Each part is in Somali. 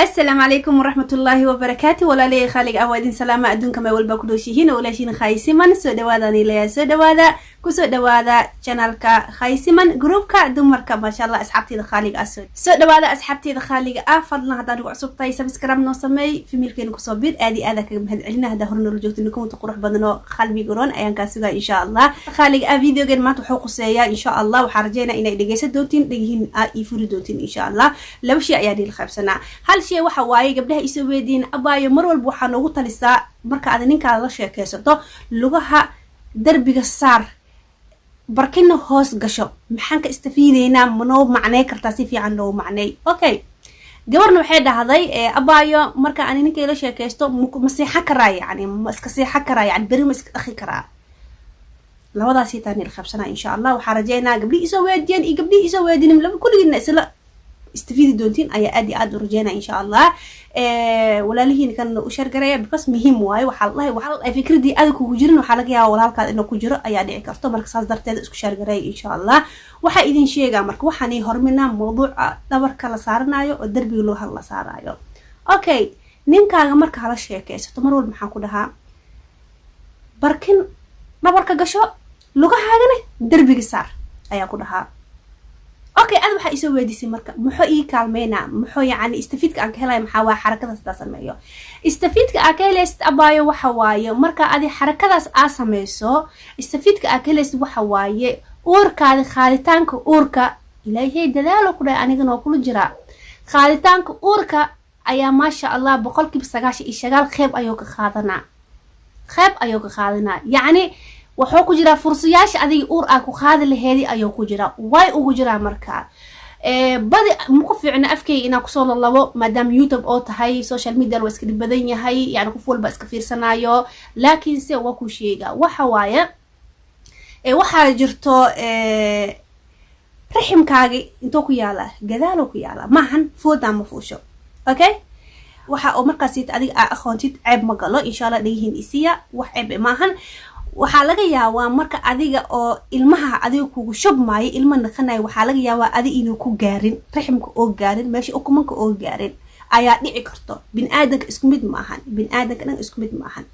السلام عليكم ورحمة الله وبركاته ولا لي خالق أوادين سلامة أدون كما يولبا كدوشيهين ولا شين خايسمان سو دوادا نيليا سو دوادا كسو دوادا channelka خايسمان جروبka دمرka ما شاء الله أصحابتي ذا خالق أسود سو دوادا أصحابتي ذا خالق فضلنا هذا نوع صوبتي سبسكرايب نو سمي في ملكين كصوبير آدي هذا كمهد علنا هذا هرنا رجوت إنكم تقروح بدنا خالبي قرون أيان كاسوغا إن شاء الله خالق فيديو جن ما تحوق سيا إن شاء الله وحرجينا إن إذا جيسد دوتين دقيهن يفرد دوتين إن شاء الله لو شيء يعني الخبسنا هل شيء waxa waaye gabdhaha isoo weediin abaayo mar walba waxa noogu talisaa marka aad ninka la sheekaysato lugaha darbiga saar barkina hoos gasho maxaan ka istafiideynaa manoo macnay kartaa si fiican loo macnay okay gabarna waxay dhahday abaayo marka aan ninka la sheekaysto ma seexan karaa yani ma iska seexan karaa yani bari ma iska dhaqi karaa labadaas taan il khabsana insha Allah waxa rajeynaa gabdhi isoo weediin iyo gabdhi isoo weediin laba kulligina isla استفيدي دونتين أي أدي رجينا إن شاء الله ولا لهين كان أشار قرية بقص مهم واي وحال فكرة دي أذكر وجرنا وحالك يا ولا هالك إنه كجرا أي أدي عكرته مركز صدر تاد أشار قرية إن شاء الله وحيدين شيء جامرك وحني هرمنا موضوع دبر كلا صارنا يو الدرب يلو هلا صار يو أوكي نين كان جامرك على شيء كيس تمرول محاكودها بركن دبرك جشوا لغة حاجة درب صار أي أقولها اوكي انا waxa isoo weedisay marka muxuu ii kaalmeena muxuu yaani istafiidka aan ka helay maxaa waa xarakadaas taa sameeyo istafiidka aan ka helay abaayo waxa waaye marka aad xarakadaas aa sameeyso istafiidka aan ka helay waxa waaye uurkaada khalitaanka uurka ilaahay dadaalo ku dhaay aniga noo kula jira khalitaanka uurka ayaa ma sha Allah 99% qeyb ayuu ka qaadanaa yaani wuxuu ku jira fursadayaasha adiga uur ah ku qaadi laheedi ayuu ku jira way ugu jira marka badi muku fiicna afkay ina ku soo labo madam YouTube oo tahay social media waa iska badan yahay yani qof walba iska fiirsanayo laakiin se waa ku sheega waxa waaye waxa jirto riximkaaga intuu ku yaala gadaal ku yaala maahan fooda ma fuusho okay waxa oo markaas adiga aqoontid ceeb ma galo insha Allah dhigiin isiya wax ceeb maahan waxa laga yaabaa marka adiga oo ilmaha adiga kugu shubmay ilma naqanay waxa laga yaabaa adiga inuu ku gaarin riximka oo gaarin meeshii ukumanka oo gaarin ayaa dhici karto bini'aadanka isku mid maahan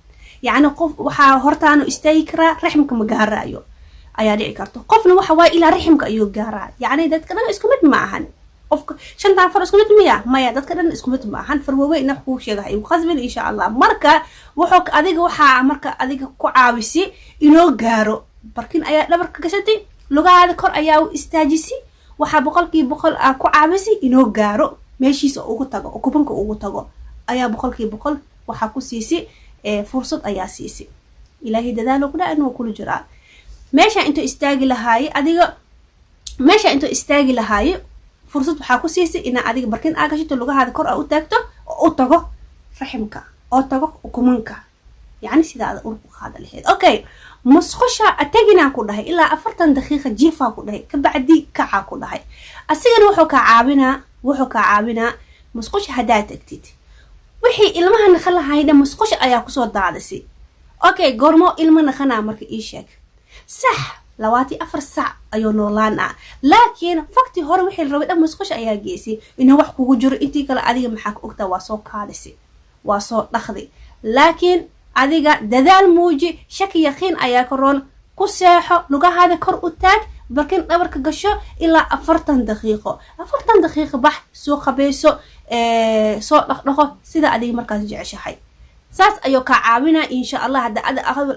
yaani qof waxa hortaano istaagi kara riximka ma gaarayo ayaa dhici karto qofna waxa waa ila riximka ayuu gaaraa yaani dadka dhan isku mid maahan qofka shantaan far isku mid maya dadka dhan isku mid maahan farweyna ku sheegay qasban insha Allah marka wuxuu adiga waxa marka adiga ku caawisi inoo gaaro barkin ayaa dhabarka gashatay lugaada kor ayaa u istaajisi waxa 100% ku caawisi inoo gaaro meeshiisa ugu tago ukubanka ugu tago ayaa 100% waxa ku siisi fursad ayaa siisi ilaahi dadaalo ku dhaano kula jira meesha intuu istaagi lahaay adiga meesha intuu istaagi lahaay fursad waxa ku siisi ina adiga barkin aa gashato lugaada kor u taagto oo tago riximka oo tago ukumanka يعني سيدا أربع هذا الهيد أوكي مسخشة أتجينا كلها إلا 40 دقيقة جيفا كلها كبعدي كعا كلها السجن وحو كعابنا مسخشة هداية تكتيت وحي إلما هنخلها هيدا مسخشة أيا كسود دعدسي أوكي قرمو إلما نخنا مرك إيشك صح لواتي 4 ساعة أيو نولانا لكن فكتي هور وحي الرويد مسخشة أيا جيسي إنه وحكو وجر إنتي كلا أديك محاك أكتا واسو كادسي واسو لخذي لكن adiga dadaal muuji shaki yaqiin ayaa karoon ku seexo lugahaada kor u taag barkin dhabarka gasho ilaa 40 daqiiqo bax soo qabeeso soo dhaqdhaqo sida adiga markaas jeceshahay saas ayuu ka caawinaa insha Allah hada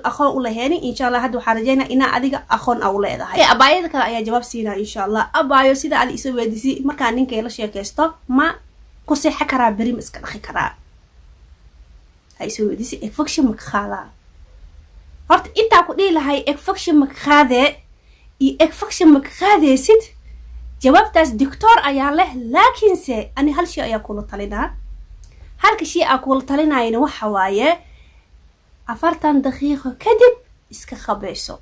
aqoon u laheeni insha Allah hada waxa rajeynaa ina adiga aqoon u leedahay abaayada kale ayaa jawaab siinaa insha Allah abaayo sida aad isoo weedisi marka ninka la sheekaysto ma ku seexa karaa bari ma iska dhaqi karaa هاي سوي دي إكفكشن مكخاذة هرت أنت أقول لي هاي إكفكشن مكخاذة إكفكشن مكخاذة ست جواب تاس دكتور أياله لكن سي أنا هالشيء أيقول طلنا هالكشيء أقول طلنا يعني وحواية 40 دقيقة كذب إسك خبيسو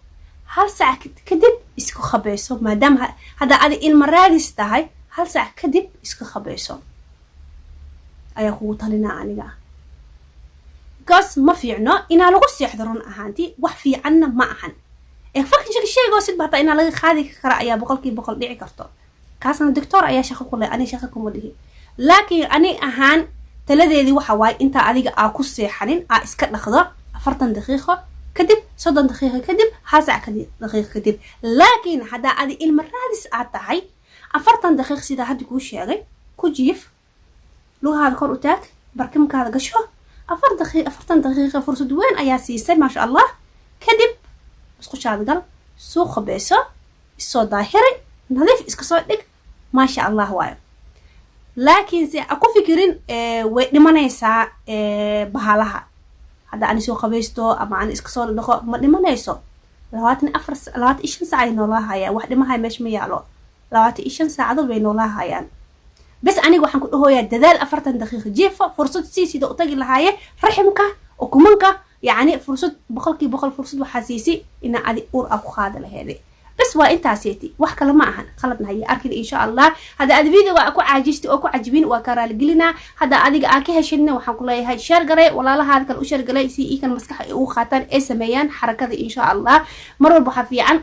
هل ساعة كذب إسك خبيسو ما دام هذا المرة دي استهاي هل ساعة كذب إسك خبيسو أيقول طلنا عنيقا قاس ما فيعنا إنا لغوص يحضرون أهانتي وحفي عنا معهن فكر شيء قوسد بحطا إنا لغي خاذي كرا أيا بقل ديعي كرتو كاسنا الدكتور أيا شخص كله أنا شخص كموليه لكن أنا أهان taladeedii waxa waaye inta adiga aa ku seexanin aa iska dhaqdo 40 daqiiqo kadib 30 daqiiqo kadib haasac daqiiqo kadib laakiin hada adi ilma raadis aad tahay 40 daqiiqo sida hadda ku sheegay ku jiif lugahaada kor u taag barkimkaada gasho 40 daqiiqo fursad weyn ayaa siisay ma sha Allah kadib isku shaadgal soo qabeeso soo daahiri nadiif iska soo dhig ma sha Allah waayo laakiin si aku fikirin way dhimanaysaa bahalaha hada aan soo qabeesto ama aan iska soo dhaqo ma dhimanayso 24 saac ay noolahaya wax dhimahay meesh ma yaalo 25 saacadood bay noolahayaan بس أنا waxaan ku dhahoyaa dadaal 40 daqiiqo jeefa fursad sida u tagi lahaye raximka oo kumanka yani fursad boqolkiiba fursad waxa siisi in aad uur ku qaada lahayd bas waa intaasiyati wax kale ma ahan qaladna hay arkin insha Allah hada aad video ku caajisti oo ku cajibin waa ka raali gelina hada adiga aan ka heshin waxaan ku leeyahay share garay walaalaha kale u share galay si ikan maskax u qaataan ee sameeyaan xarakada insha Allah mar walba waxa fiican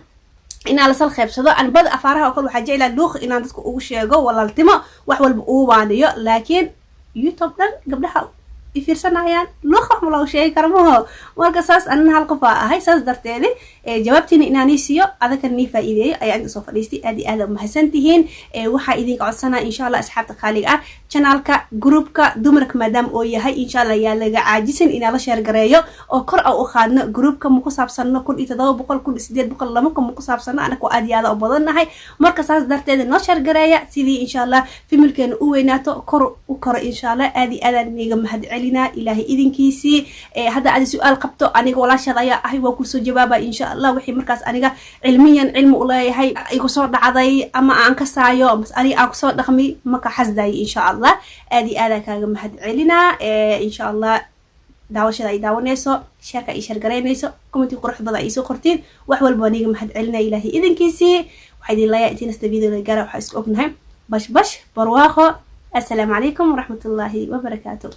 إن على سال خيبسدو أنا بدأ أفارها وكل واحد جاي للوخ إن عندك وشيء ولا التما وحول بقوانيو لكن يوتيوب ده قبلها يفير سنة يعني لوخ ولا شيء كرموها والقصص أن هالقفاء هاي ساس درتيني جوابتني إن أنا سيو هذا كان نيفا إيدي أي عندي صوف ليستي أدي هذا محسنتهين وحا إيديك عصنا إن شاء الله أصحاب تخاليقة channelka groupka dumarka madam oo yahay insha Allah yaa laga caajisan in la share gareeyo oo kor u qaadno groupka mu ku saabsanno 1700 lama ku saabsanno anako aad yaada u badanahay marka saas darteed noo share gareeya sidii insha Allah familkeena u weynaato kor u koro insha Allah aad niga mahad celina ilaahi idinkiisi hada aad su'aal qabto aniga walaashada ayaa ahay waa ku soo jawaaba insha Allah wixii markaas aniga cilmiyan cilmi u leeyahay igu soo dhacday ama aan ka saayo mas aniga aan ku soo dhaqmi maka xasday insha Allah ادي انا كاغا محد علينا ان شاء الله داوشدا اي داونيسو شاركا اي شارغرينيسو كومنتي قروح بدا اي سو قرتين wax walba aniga محد علينا ilaahi idinkiisi waxa idin leeyahay inta video la gaaro waxa isku ognahay bash barwaaqo assalaamu alaykum wa rahmatullahi wa barakatuh